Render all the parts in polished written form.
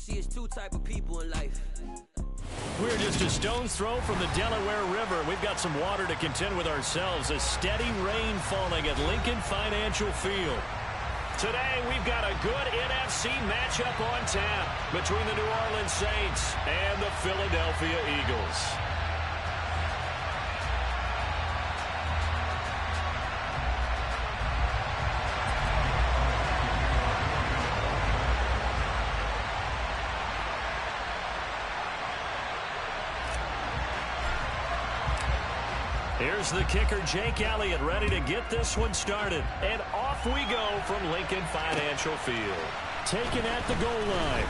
See, it's two type of people in life. We're just a stone's throw from the Delaware River. We've got some water to contend with ourselves. A steady rain falling at Lincoln Financial Field. Today, we've got a good NFC matchup on tap between the New Orleans Saints and the Philadelphia Eagles. Here's the kicker, Jake Elliott, ready to get this one started. And off we go from Lincoln Financial Field. Taken at the goal line.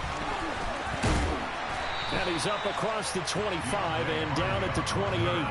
And he's up across the 25 and down at the 28.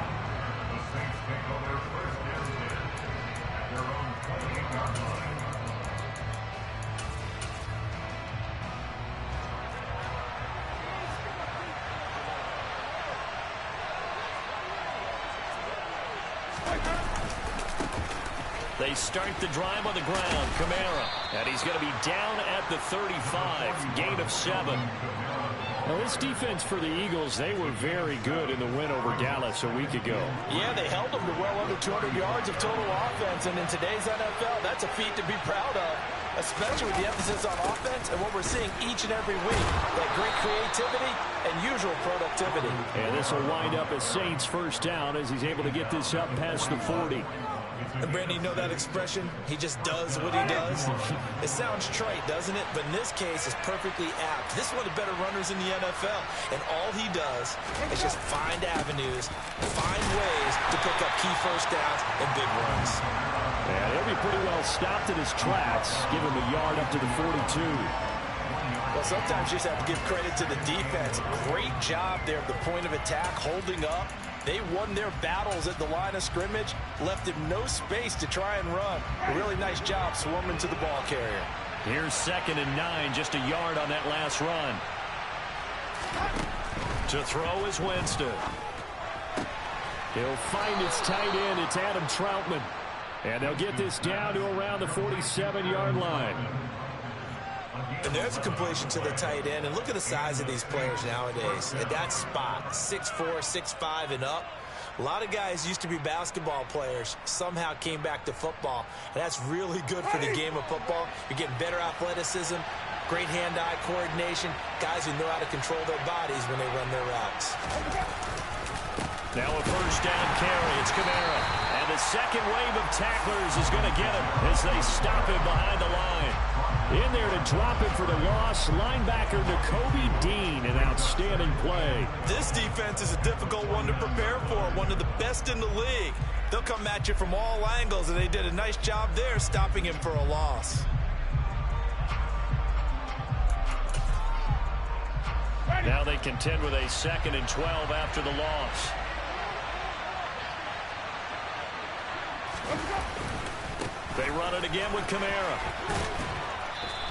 They start the drive on the ground. Kamara. And he's going to be down at the 35. Gain of 7. Now, this defense for the Eagles, they were very good in the win over Dallas a week ago. Yeah, they held them to well under 200 yards of total offense. And in today's NFL, that's a feat to be proud of, especially with the emphasis on offense and what we're seeing each and every week. That great creativity and usual productivity. And this will wind up as Saints first down as he's able to get this up past the 40. And Brandon, you know that expression? He just does what he does. It sounds trite, doesn't it? But in this case, it's perfectly apt. This is one of the better runners in the NFL. And all he does is just find avenues, find ways to pick up key first downs and big runs. And he'll be pretty well stopped in his tracks. Give him a yard up to the 42. Well, sometimes you just have to give credit to the defense. Great job there at the point of attack, holding up. They won their battles at the line of scrimmage, left him no space to try and run. A really nice job swarming to the ball carrier. Here's 2nd and 9, just a yard on that last run. To throw is Winston. He'll find his tight end. It's Adam Troutman. And they'll get this down to around the 47-yard line. And there's a completion to the tight end. And look at the size of these players nowadays. At that spot, 6'4", 6'5", and up. A lot of guys used to be basketball players, somehow came back to football. And that's really good for the game of football. You're getting better athleticism, great hand-eye coordination, guys who know how to control their bodies when they run their routes. Now a first down carry. It's Kamara. And the second wave of tacklers is going to get him as they stop him behind the line. In there to drop it for the loss, linebacker Nakobe Dean, an outstanding play. This defense is a difficult one to prepare for, one of the best in the league. They'll come at you from all angles, and they did a nice job there stopping him for a loss. Now they contend with a 2nd and 12 after the loss. They run it again with Kamara.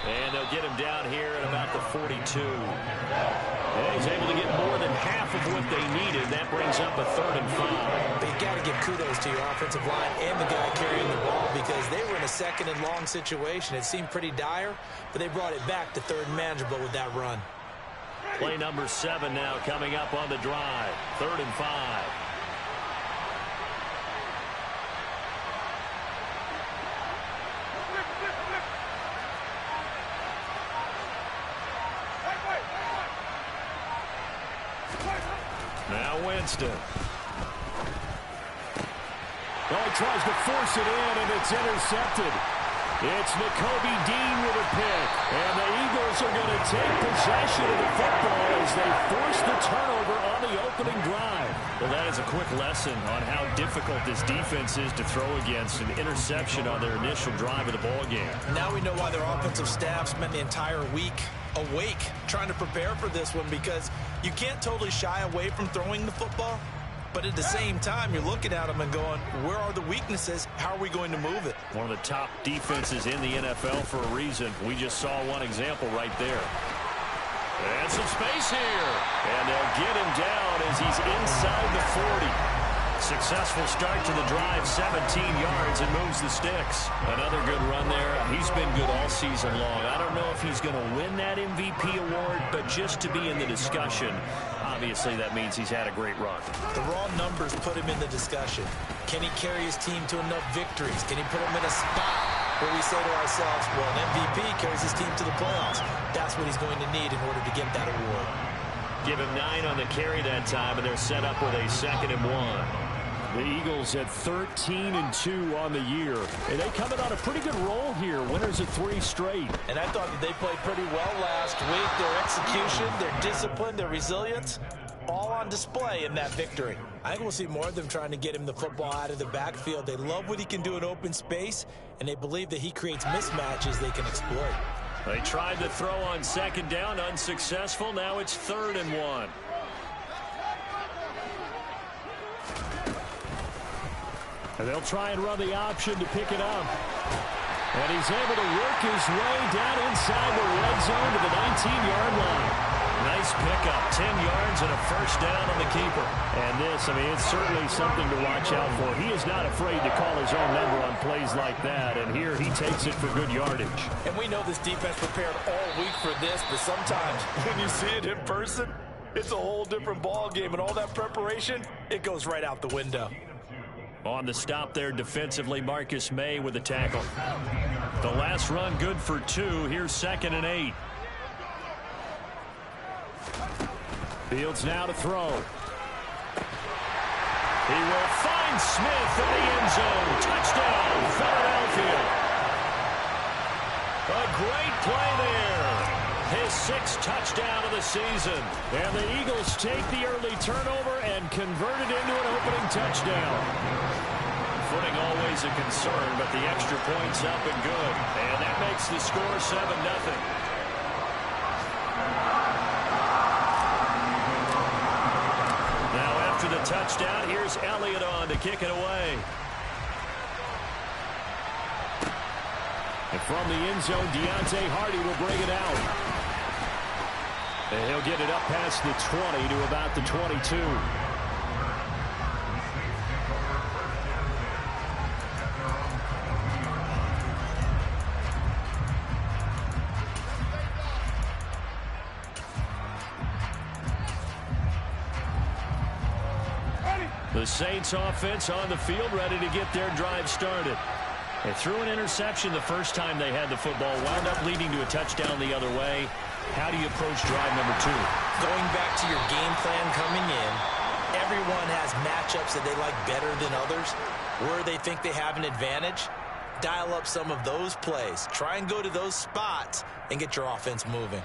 And they'll get him down here at about the 42. And he's able to get more than half of what they needed. That brings up a 3rd and 5. But you got to give kudos to your offensive line and the guy carrying the ball because they were in a 2nd and long situation. It seemed pretty dire, but they brought it back to 3rd and manageable with that run. Play number 7 now coming up on the drive. 3rd and 5. Now Winston. Oh, he tries to force it in, and it's intercepted. It's Nakobe Dean with a pick. And the Eagles are going to take possession of the football as they force the turnover on the opening drive. Well, that is a quick lesson on how difficult this defense is to throw against. An interception on their initial drive of the ball game. Now we know why their offensive staff spent the entire week awake trying to prepare for this one, because you can't totally shy away from throwing the football. But at the same time, you're looking at them and going, where are the weaknesses? How are we going to move it? One of the top defenses in the NFL for a reason. We just saw one example right there. And some space here. And they'll get him down as he's inside the 40. Successful start to the drive, 17 yards, and moves the sticks. Another good run there. He's been good all season long. I don't know if he's going to win that MVP award, but just to be in the discussion, obviously that means he's had a great run. The raw numbers put him in the discussion. Can he carry his team to enough victories? Can he put him in a spot where we say to ourselves, well, an MVP carries his team to the playoffs. That's what he's going to need in order to get that award. Give him 9 on the carry that time, and they're set up with a 2nd and 1. The Eagles at 13-2 on the year. And they coming on a pretty good roll here. Winners of 3 straight. And I thought that they played pretty well last week. Their execution, their discipline, their resilience, all on display in that victory. I think we'll see more of them trying to get him the football out of the backfield. They love what he can do in open space, and they believe that he creates mismatches they can exploit. They tried to throw on 2nd down, unsuccessful. Now it's 3rd and 1. And they'll try and run the option to pick it up. And he's able to work his way down inside the red zone to the 19-yard line. Nice pickup, 10 yards and a 1st down on the keeper. And this, I mean, it's certainly something to watch out for. He is not afraid to call his own number on plays like that. And here he takes it for good yardage. And we know this defense prepared all week for this, but sometimes when you see it in person, it's a whole different ball game. And all that preparation, it goes right out the window. On the stop there defensively, Marcus May with a tackle. The last run good for 2. Here's 2nd and 8. Fields now to throw. He will find Smith in the end zone. Touchdown, Philadelphia. A great play there. His 6th touchdown of the season. And the Eagles take the early turnover and convert it into an opening touchdown. Footing always a concern, but the extra point's up and good. And that makes the score 7-0. Now after the touchdown, here's Elliott on to kick it away. And from the end zone, Deontay Hardy will bring it out. And he'll get it up past the 20 to about the 22. The Saints offense on the field, ready to get their drive started. They threw an interception the first time they had the football, wound up leading to a touchdown the other way. How do you approach drive number 2? Going back to your game plan coming in, everyone has matchups that they like better than others, where they think they have an advantage. Dial up some of those plays. Try and go to those spots and get your offense moving.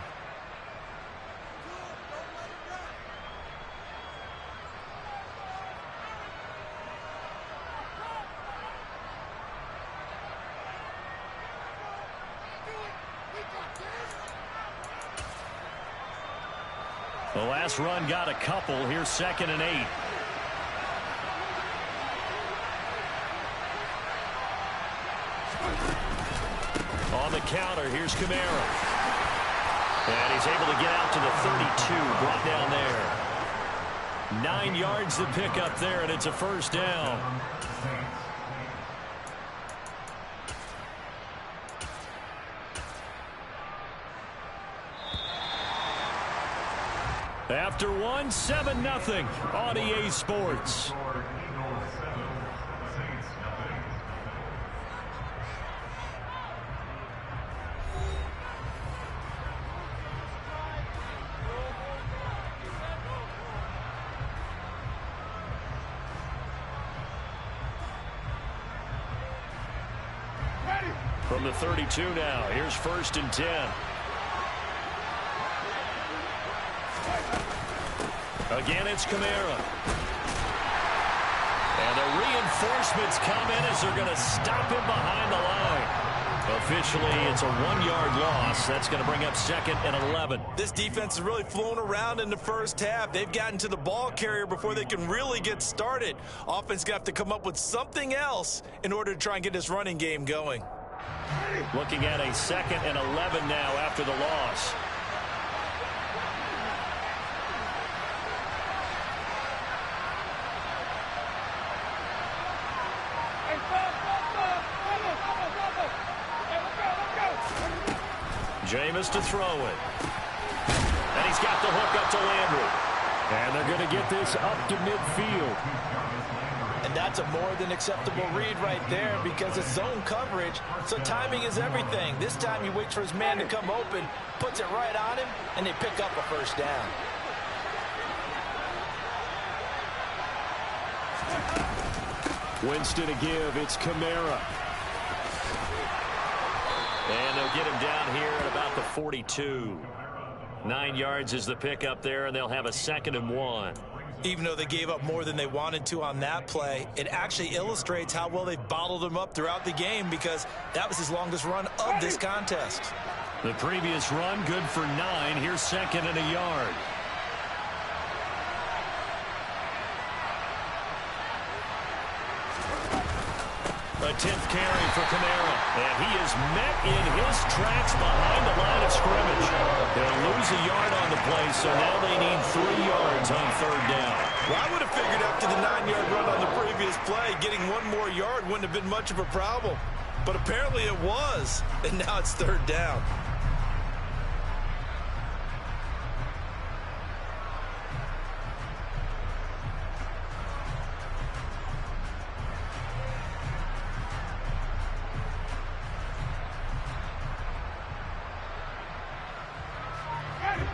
The last run got a couple. Here's 2nd and 8. On the counter, here's Kamara. And he's able to get out to the 32, brought down there. 9 yards to pick up there, and it's a 1st down. After 1, 7-0 on EA Sports. From the 32 now, here's 1st and 10. Again, it's Kamara. And the reinforcements come in as they're going to stop him behind the line. Officially, it's a 1-yard loss. That's going to bring up 2nd and 11. This defense is really flown around in the first half. They've gotten to the ball carrier before they can really get started. Offense got to come up with something else in order to try and get this running game going. Looking at a 2nd and 11 now after the loss. Jameis to throw it. And he's got the hook up to Landry. And they're going to get this up to midfield. And that's a more than acceptable read right there because it's zone coverage, so timing is everything. This time he waits for his man to come open, puts it right on him, and they pick up a first down. Winston to give. It's Kamara. And they'll get him down here at about the 42. 9 yards is the pickup there, and they'll have a 2nd and 1. Even though they gave up more than they wanted to on that play, it actually illustrates how well they've bottled him up throughout the game because that was his longest run of this contest. The previous run, good for 9. Here's 2nd and a yard. A 10th carry for Kamara. And he is met in his tracks behind the line of scrimmage. They'll lose a yard on the play, so now they need 3 yards on 3rd down. Well, I would have figured after the 9-yard run on the previous play, getting 1 more yard wouldn't have been much of a problem. But apparently it was, and now it's 3rd down.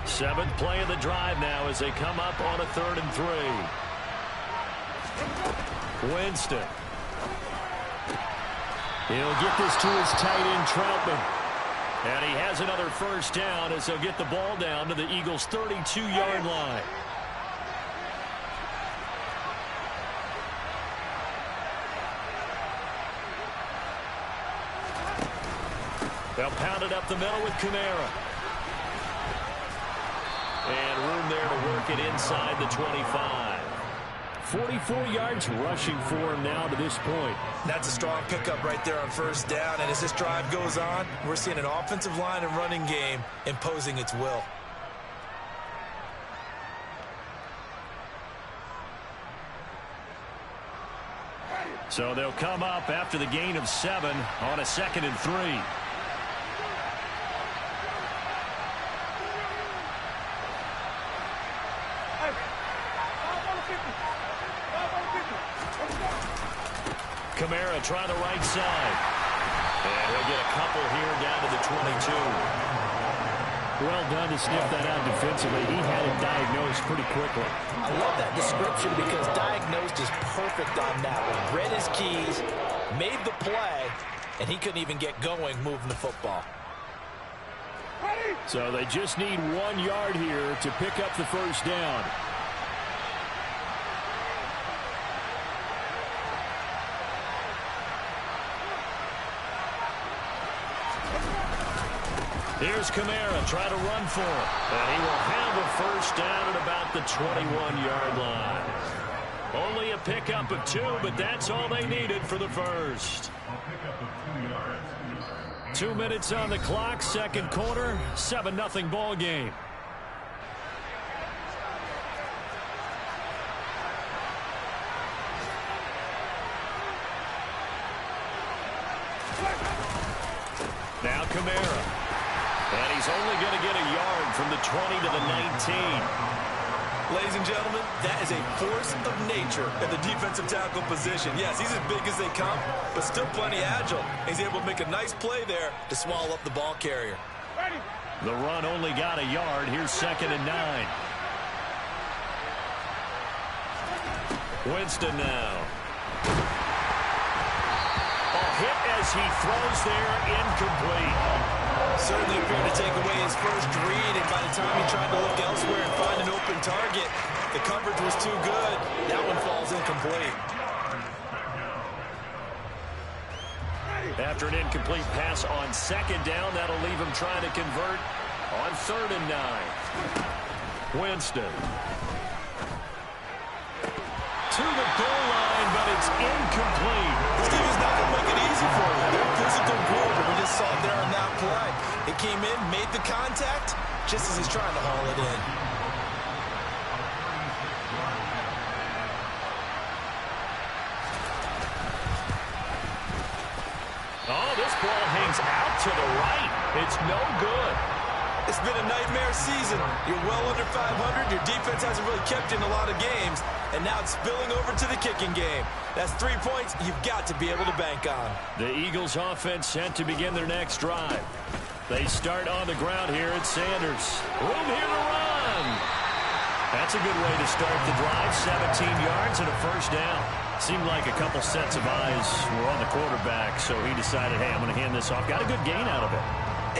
Seventh play of the drive now as they come up on a 3rd and 3. Winston. He'll get this to his tight end, Troutman. And he has another first down as they'll get the ball down to the Eagles' 32-yard line. They'll pound it up the middle with Kamara. And room there to work it inside the 25. 44 yards rushing for him now to this point. That's a strong pickup right there on 1st down. And as this drive goes on, we're seeing an offensive line and running game imposing its will. So they'll come up after the gain of 7 on a 2nd and 3. Kamara trying the right side. And he'll get a couple here down to the 22. Well done to sniff that out defensively. He had it diagnosed pretty quickly. I love that description because diagnosed is perfect on that one. Read his keys, made the play, and he couldn't even get going moving the football. So they just need 1 yard here to pick up the first down. Here's Kamara trying to run for him. And he will have a first down at about the 21-yard line. Only a pickup of 2, but that's all they needed for the first. 2 minutes on the clock, 2nd quarter, 7-0 ball game. Now Kamara. And he's only going to get a yard from the 20 to the 19. Ladies and gentlemen, that is a force of nature at the defensive tackle position. Yes, he's as big as they come, but still plenty agile. He's able to make a nice play there to swallow up the ball carrier. The run only got a yard. Here's 2nd and 9. Winston now. A hit as he throws there, incomplete. Certainly appeared to take away his first read, and by the time he tried to look elsewhere and find an open target, the coverage was too good. That one falls incomplete. After an incomplete pass on 2nd down, that'll leave him trying to convert on 3rd and 9. Winston. To the goal line, but it's incomplete. This team is not going to make it easy for you. They're a physical group, and we just saw it there on that play. It came in, made the contact, just as he's trying to haul it in. Oh, this ball hangs out to the right. It's no good. It's been a nightmare season. You're well under 500. Your defense hasn't really kept you in a lot of games. And now it's spilling over to the kicking game. That's 3 points you've got to be able to bank on. The Eagles offense set to begin their next drive. They start on the ground here at Sanders. Room here to run. That's a good way to start the drive. 17 yards and a first down. Seemed like a couple sets of eyes were on the quarterback, so he decided, hey, I'm going to hand this off. Got a good gain out of it.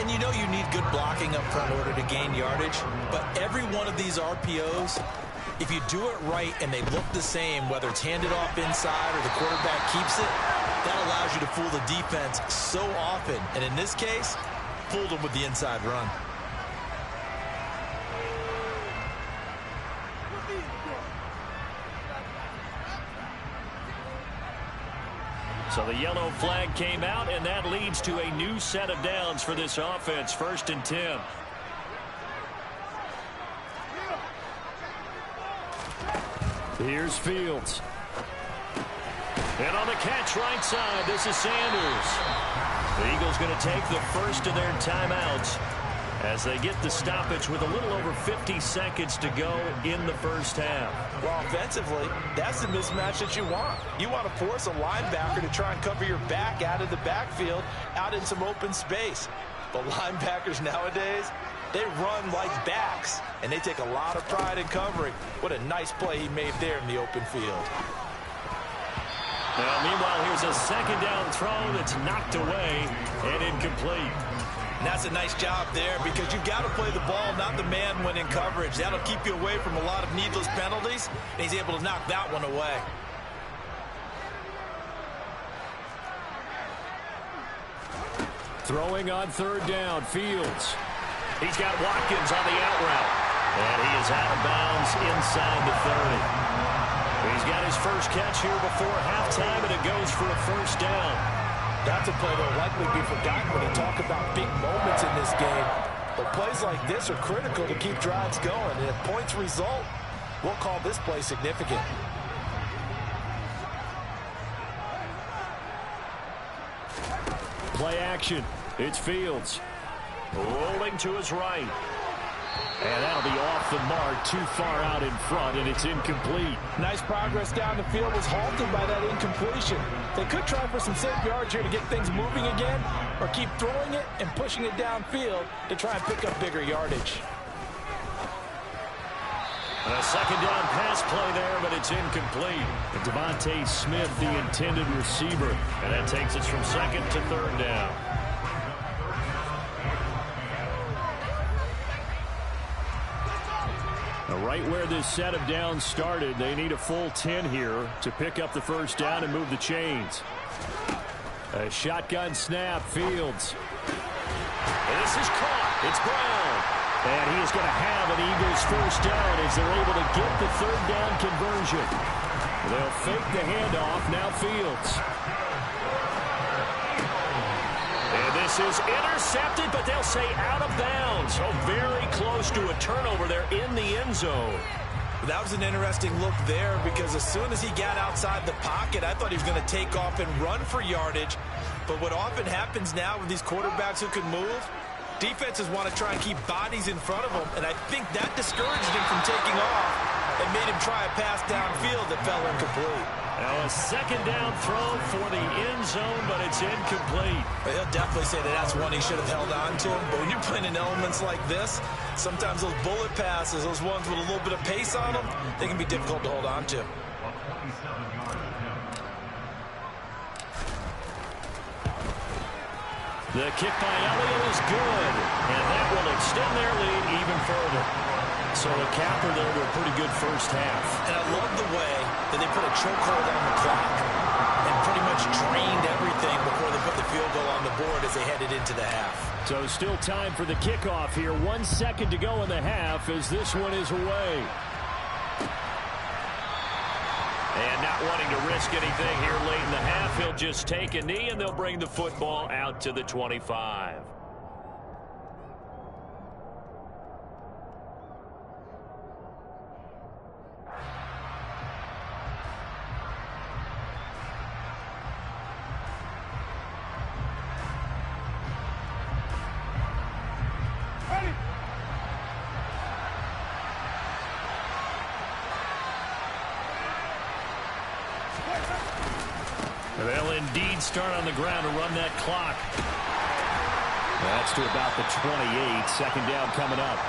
And you know you need good blocking up front in order to gain yardage. But every one of these RPOs, if you do it right and they look the same, whether it's handed off inside or the quarterback keeps it, that allows you to fool the defense so often. And in this case, fooled them with the inside run. So the yellow flag came out, and that leads to a new set of downs for this offense. 1st and 10. Here's Fields. And on the catch right side, this is Sanders. The Eagles going to take the first of their timeouts as they get the stoppage with a little over 50 seconds to go in the first half. Well, offensively, that's the mismatch that you want. You want to force a linebacker to try and cover your back out of the backfield, out in some open space. But linebackers nowadays, they run like backs, and they take a lot of pride in covering. What a nice play he made there in the open field. Now, meanwhile, here's a second down throw that's knocked away and incomplete. And that's a nice job there because you've got to play the ball, not the man when in coverage. That'll keep you away from a lot of needless penalties, and he's able to knock that one away. Throwing on 3rd down, Fields. He's got Watkins on the out route, and he is out of bounds inside the 30. He's got his first catch here before halftime, and it goes for a first down. That's a play that will likely be forgotten when you talk about big moments in this game. But plays like this are critical to keep drives going. And if points result, we'll call this play significant. Play action. It's Fields. Rolling to his right. And that'll be off the mark, too far out in front, and it's incomplete. Nice progress down the field was halted by that incompletion. They could try for some safe yards here to get things moving again, or keep throwing it and pushing it downfield to try and pick up bigger yardage. A second down pass play there, but it's incomplete. And Devontae Smith, the intended receiver, and that takes us from 2nd to 3rd down. Right where this set of downs started, they need a full 10 here to pick up the first down and move the chains. A shotgun snap, Fields. And this is caught. It's Brown. And he is going to have an Eagles first down as they're able to get the 3rd down conversion. They'll fake the handoff. Now Fields. And this is intercepted, but they'll say out of bounds. Oh, very close to a turnover there in the end zone. That was an interesting look there because as soon as he got outside the pocket, I thought he was going to take off and run for yardage. But what often happens now with these quarterbacks who can move, defenses want to try and keep bodies in front of them, and I think that discouraged him from taking off and made him try a pass downfield that fell incomplete. Now a second down throw for the end zone, but it's incomplete. He'll definitely say that that's one he should have held on to. But when you're playing in elements like this, sometimes those bullet passes, those ones with a little bit of pace on them, they can be difficult to hold on to. The kick by Elliott is good, and that will extend their lead even further. So a capper there with a pretty good first half. And I love the way that they put a chokehold on the clock and pretty much drained everything before they put the field goal on the board as they headed into the half. So still time for the kickoff here. 1 second to go in the half as this one is away. And not wanting to risk anything here late in the half, he'll just take a knee and they'll bring the football out to the 25. They'll indeed start on the ground to run that clock. That's to about the 28. Second down coming up.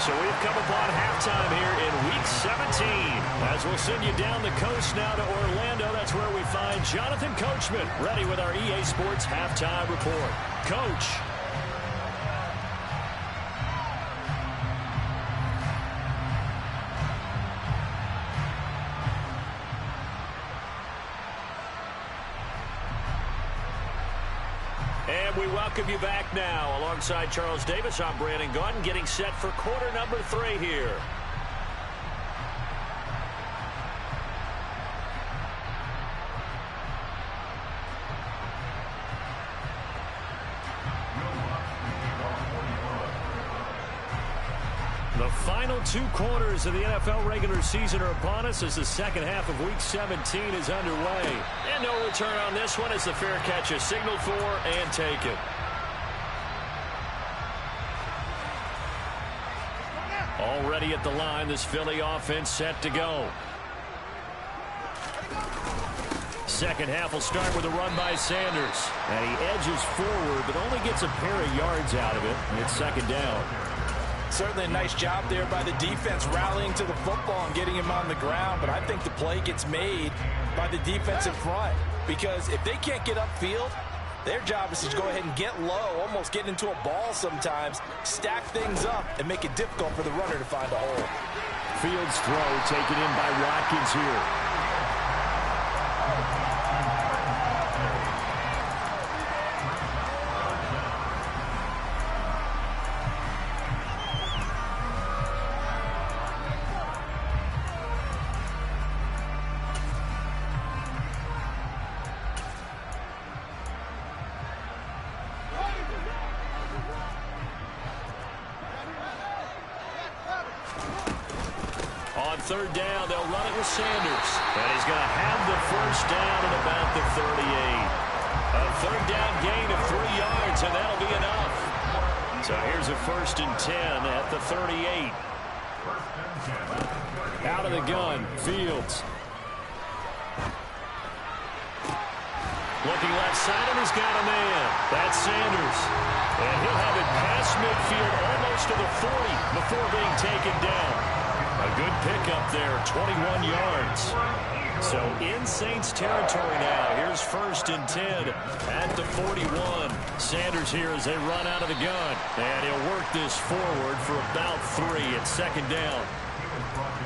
So we've come upon halftime here in Week 17. As we'll send you down the coast now to Orlando, that's where we find Jonathan Coachman ready with our EA Sports Halftime Report. Coach. And we welcome you back now. Alongside Charles Davis, I'm Brandon Gaudin, getting set for quarter number 3 here. The final 2 quarters of the NFL regular season are upon us as the second half of Week 17 is underway. And no return on this one as the fair catch is signaled for and taken. Already at the line, this Philly offense set to go. Second half will start with a run by Sanders. And he edges forward, but only gets a pair of yards out of it. And it's second down. Certainly a nice job there by the defense rallying to the football and getting him on the ground. But I think the play gets made by the defense in front. Because if they can't get upfield, their job is to go ahead and get low, almost get into a ball sometimes, stack things up, and make it difficult for the runner to find a hole. Fields throw taken in by Watkins here. Third down, they'll run it with Sanders. And he's going to have the first down at about the 38. A third down gain of 3 yards, and that'll be enough. So here's a 1st and 10 at the 38. Out of the gun, Fields. Looking left side, and he's got a man. That's Sanders. And he'll have it past midfield almost to the 40 before being taken down. A good pickup there, 21 yards. So in Saints territory now. Here's 1st and 10 at the 41. Sanders here as they run out of the gun. And he'll work this forward for about 3 at second down.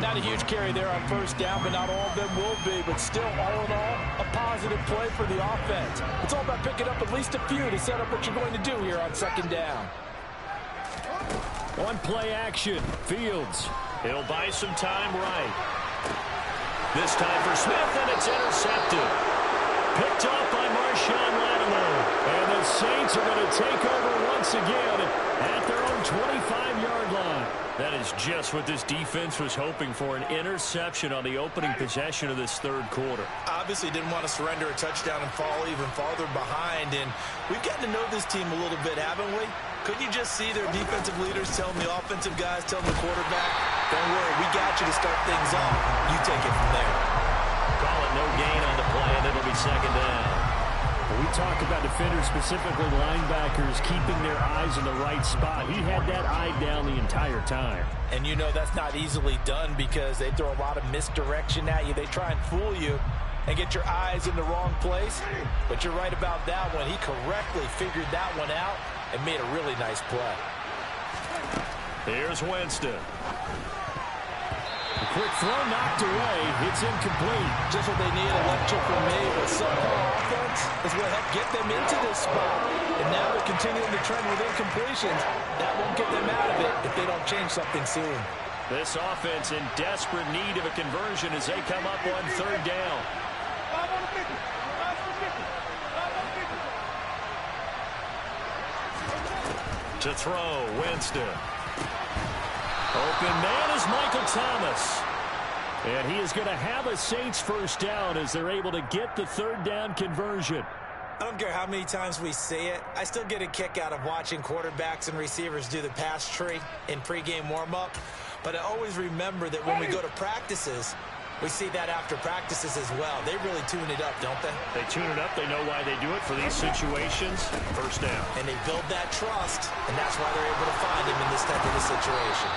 Not a huge carry there on first down, but not all of them will be. But still, all in all, a positive play for the offense. It's all about picking up at least a few to set up what you're going to do here on second down. On play action, Fields. He'll buy some time right. This time for Smith, and it's intercepted. Picked off by Marshawn Lattimore. And the Saints are going to take over once again at their own 25-yard line. That is just what this defense was hoping for, an interception on the opening possession of this third quarter. Obviously didn't want to surrender a touchdown and fall even farther behind. And we've gotten to know this team a little bit, haven't we? Couldn't you just see their defensive leaders telling the offensive guys, telling the quarterback, don't worry, we got you to start things off. You take it from there. Call it no gain on the play, and it'll be second down. We talk about defenders, specifically linebackers, keeping their eyes in the right spot. He had that eye down the entire time. And you know that's not easily done because they throw a lot of misdirection at you. They try and fool you and get your eyes in the wrong place. But you're right about that one. He correctly figured that one out and made a really nice play. Here's Winston. A quick throw knocked away. It's incomplete. Just what they need, a lecture from me. But subpar offense is what helped get them into this spot. And now they're continuing the trend with incompletions. That won't get them out of it if they don't change something soon. This offense in desperate need of a conversion as they come up on third down. To throw, Winston. Open man is Michael Thomas. And he is going to have a Saints first down as they're able to get the third down conversion. I don't care how many times we say it. I still get a kick out of watching quarterbacks and receivers do the pass tree in pregame warm-up. But I always remember that when we go to practices, We see that after practices as well. They really tune it up, don't they? They tune it up. They know why they do it for these situations. First down. And they build that trust, and that's why they're able to find him in this type of a situation.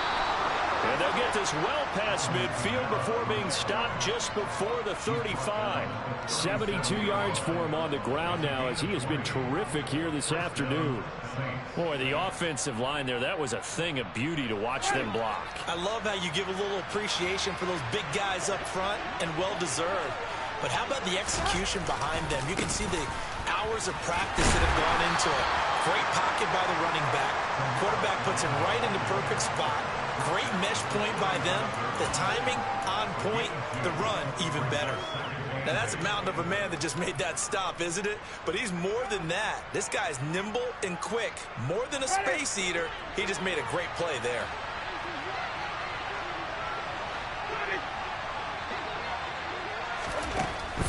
And they'll get this well past midfield before being stopped just before the 35. 72 yards for him on the ground now as he has been terrific here this afternoon. Boy, the offensive line there, that was a thing of beauty to watch them block. I love how you give a little appreciation for those big guys up front, and well-deserved. But how about the execution behind them? You can see the hours of practice that have gone into it. Great pocket by the running back. Quarterback puts him right in the perfect spot. Great mesh point by them. The timing on point. The run even better. Now that's a mountain of a man that just made that stop, isn't it? But he's more than that. This guy's nimble and quick. More than a space eater. He just made a great play there.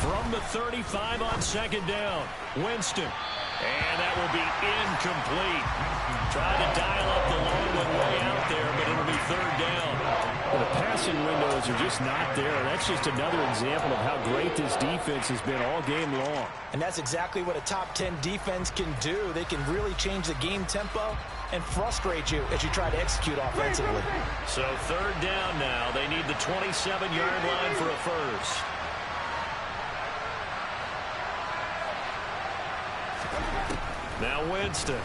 From the 35 on second down, Winston. And that will be incomplete. Trying to dial up the long one way out there, but it'll be third down. Well, the passing windows are just not there. That's just another example of how great this defense has been all game long. And that's exactly what a top 10 defense can do. They can really change the game tempo and frustrate you as you try to execute offensively. So third down now. They need the 27-yard line for a first. Now Winston.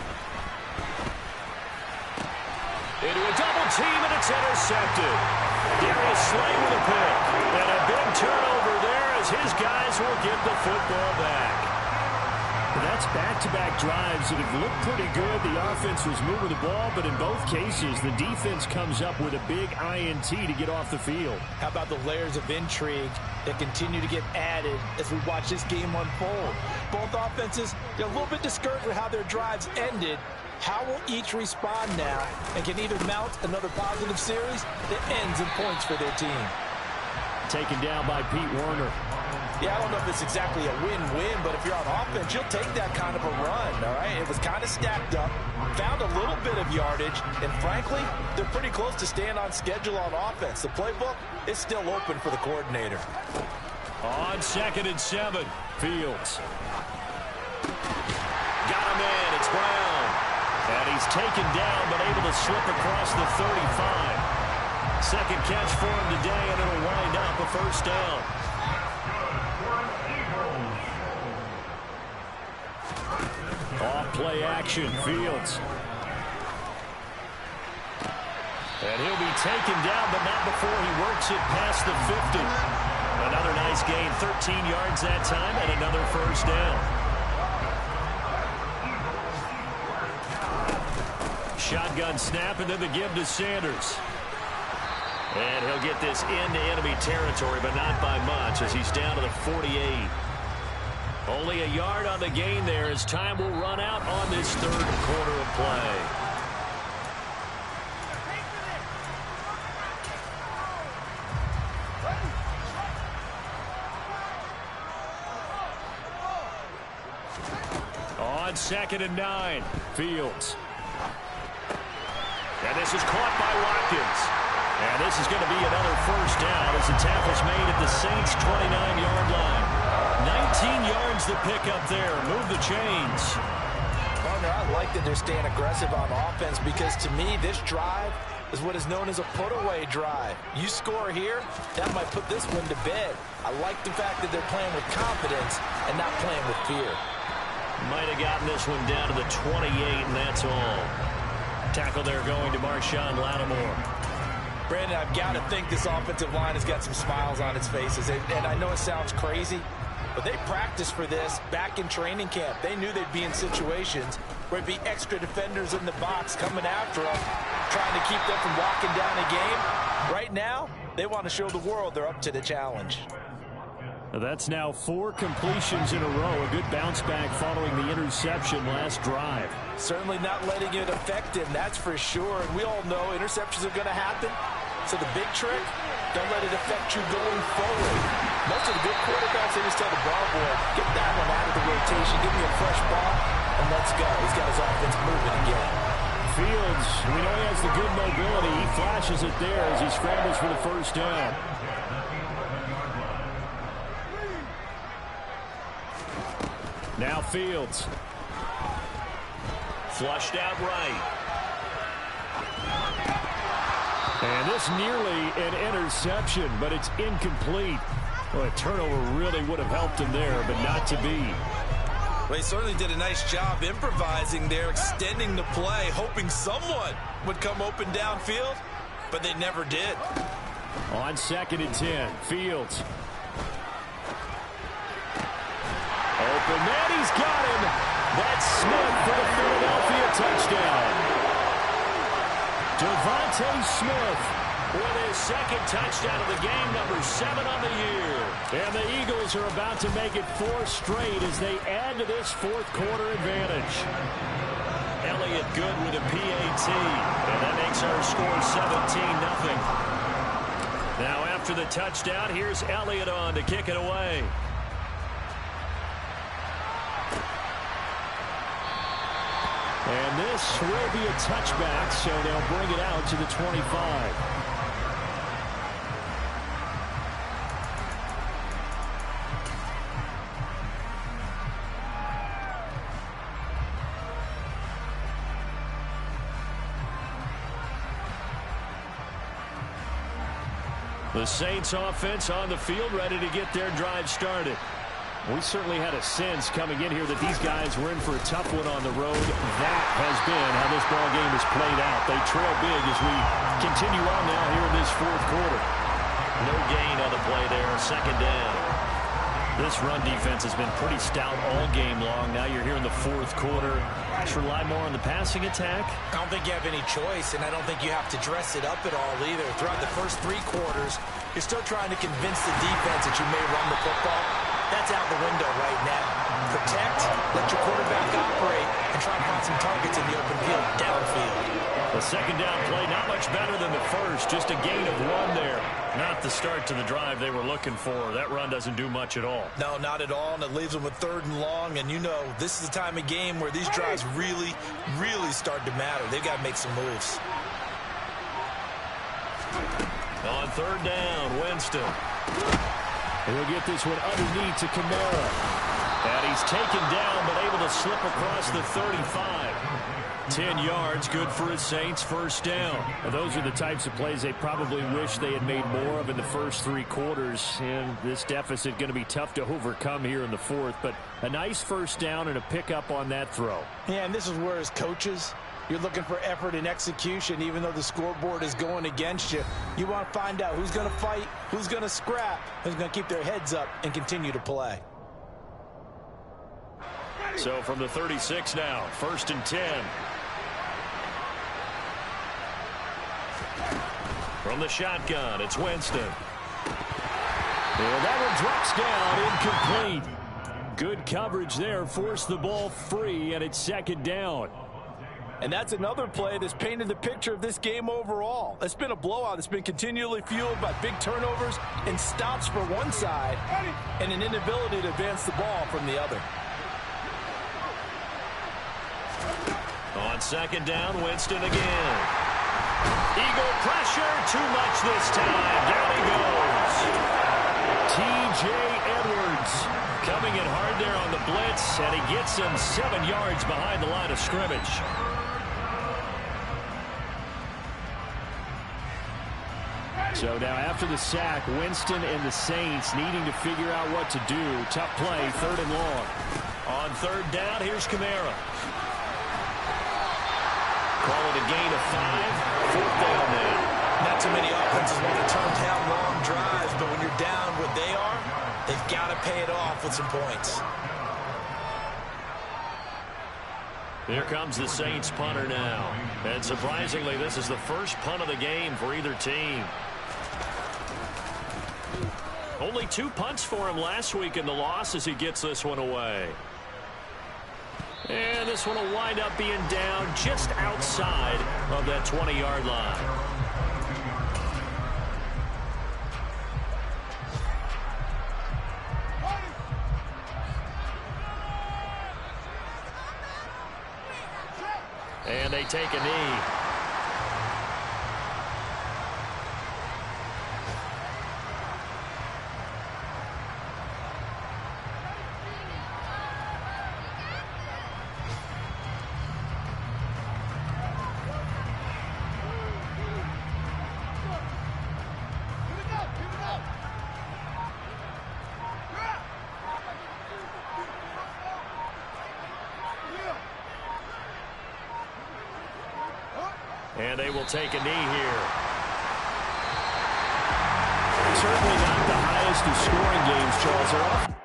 Into a double team, and it's intercepted. Darius Slay with a pick. And a big turnover there as his guys will get the football back. That's back-to-back drives that have looked pretty good. The offense was moving the ball, but in both cases, the defense comes up with a big INT to get off the field. How about the layers of intrigue that continue to get added as we watch this game unfold? Both offenses, they're a little bit discouraged with how their drives ended. How will each respond now and can either mount another positive series that ends in points for their team? Taken down by Pete Werner. Yeah, I don't know if it's exactly a win-win, but if you're on offense, you'll take that kind of a run, all right? It was kind of stacked up, found a little bit of yardage, and frankly, they're pretty close to staying on schedule on offense. The playbook is still open for the coordinator. On 2nd and 7, Fields. Got him in, it's Brown. And he's taken down, but able to slip across the 35. Second catch for him today, and it'll wind up a first down. Off play action, Fields. And he'll be taken down, but not before he works it past the 50. Another nice gain, 13 yards that time, and another first down. Shotgun snap, and then the give to Sanders. And he'll get this into enemy territory, but not by much as he's down to the 48. Only a yard on the gain there as time will run out on this third quarter of play. On 2nd and 9, Fields. And this is caught by Watkins. And this is going to be another first down as the tackle's made at the Saints' 29-yard line. 19 yards to pick up there. Move the chains. Partner, I like that they're staying aggressive on offense because to me, this drive is what is known as a put-away drive. You score here, that might put this one to bed. I like the fact that they're playing with confidence and not playing with fear. Might have gotten this one down to the 28, and that's all. Tackle there going to Marshawn Lattimore. Brandon, I've got to think this offensive line has got some smiles on its faces. And I know it sounds crazy, but they practiced for this back in training camp. They knew they'd be in situations where it'd be extra defenders in the box coming after them, trying to keep them from walking down a game. Right now, they want to show the world they're up to the challenge. That's now 4 completions in a row. A good bounce back following the interception last drive. Certainly not letting it affect him, that's for sure. And we all know interceptions are going to happen. So the big trick, don't let it affect you going forward. Most of the good quarterbacks, they just tell the ball boy, get that one out of the rotation, give me a fresh ball, and let's go. He's got his offense moving again. Fields, we know he has the good mobility. He flashes it there as he scrambles for the first down. Now Fields. Flushed out right. And this nearly an interception, but it's incomplete. Well, a turnover really would have helped him there, but not to be. Well, he certainly did a nice job improvising there, extending the play, hoping someone would come open downfield, but they never did. On 2nd and 10, Fields. Open man, he's got him. That's Smith for the Philadelphia touchdown. Devontae Smith with his 2nd touchdown of the game, number 7 on the year. And the Eagles are about to make it 4 straight as they add to this 4th quarter advantage. Elliott good with a PAT, and that makes our score 17-0. Now after the touchdown, here's Elliott on to kick it away. And this will be a touchback, so they'll bring it out to the 25. The Saints offense on the field, ready to get their drive started. We certainly had a sense coming in here that these guys were in for a tough one on the road. That has been how this ball game has played out. They trail big as we continue on now here in this 4th quarter. No gain on the play there, 2nd down. This run defense has been pretty stout all game long. Now you're here in the 4th quarter. Should rely more on the passing attack. I don't think you have any choice, and I don't think you have to dress it up at all either. Throughout the first 3 quarters, you're still trying to convince the defense that you may run the football. That's out the window right now. Protect, let your quarterback operate, and try to find some targets in the open field, downfield. The 2nd down play, not much better than the first. Just a gain of 1 there. Not the start to the drive they were looking for. That run doesn't do much at all. No, not at all, and it leaves them with 3rd and long. And you know, this is the time of game where these drives really, really start to matter. They've got to make some moves. On 3rd down, Winston. He'll get this one underneath to Kamara. And he's taken down, but able to slip across the 35. 10 yards, good for his Saints, 1st down. Now, those are the types of plays they probably wish they had made more of in the first 3 quarters. And this deficit going to be tough to overcome here in the 4th. But a nice 1st down and a pickup on that throw. Yeah, and this is where as coaches, you're looking for effort and execution, even though the scoreboard is going against you. You want to find out who's going to fight, who's going to scrap, who's going to keep their heads up and continue to play. So from the 36 now, 1st and 10. From the shotgun, it's Winston. Well, that one drops down, incomplete. Good coverage there, forced the ball free, and it's 2nd down. And that's another play that's painted the picture of this game overall. It's been a blowout. It's been continually fueled by big turnovers and stops for one side and an inability to advance the ball from the other. On 2nd down, Winston again. Eagle pressure, too much this time. Down he goes. T.J. Edwards coming in hard there on the blitz, and he gets him 7 yards behind the line of scrimmage. So now after the sack, Winston and the Saints needing to figure out what to do. Tough play, 3rd and long. On 3rd down, here's Kamara. Call it a gain of 5. 4th down now. Not too many offenses want to turn down long drives, but when you're down what they are, they've got to pay it off with some points. Here comes the Saints punter now. And surprisingly, this is the first punt of the game for either team. Only 2 punts for him last week in the loss as he gets this one away. And this one will wind up being down just outside of that 20-yard line. And they take a knee. And they will take a knee here. Certainly not the highest of scoring games, Charles.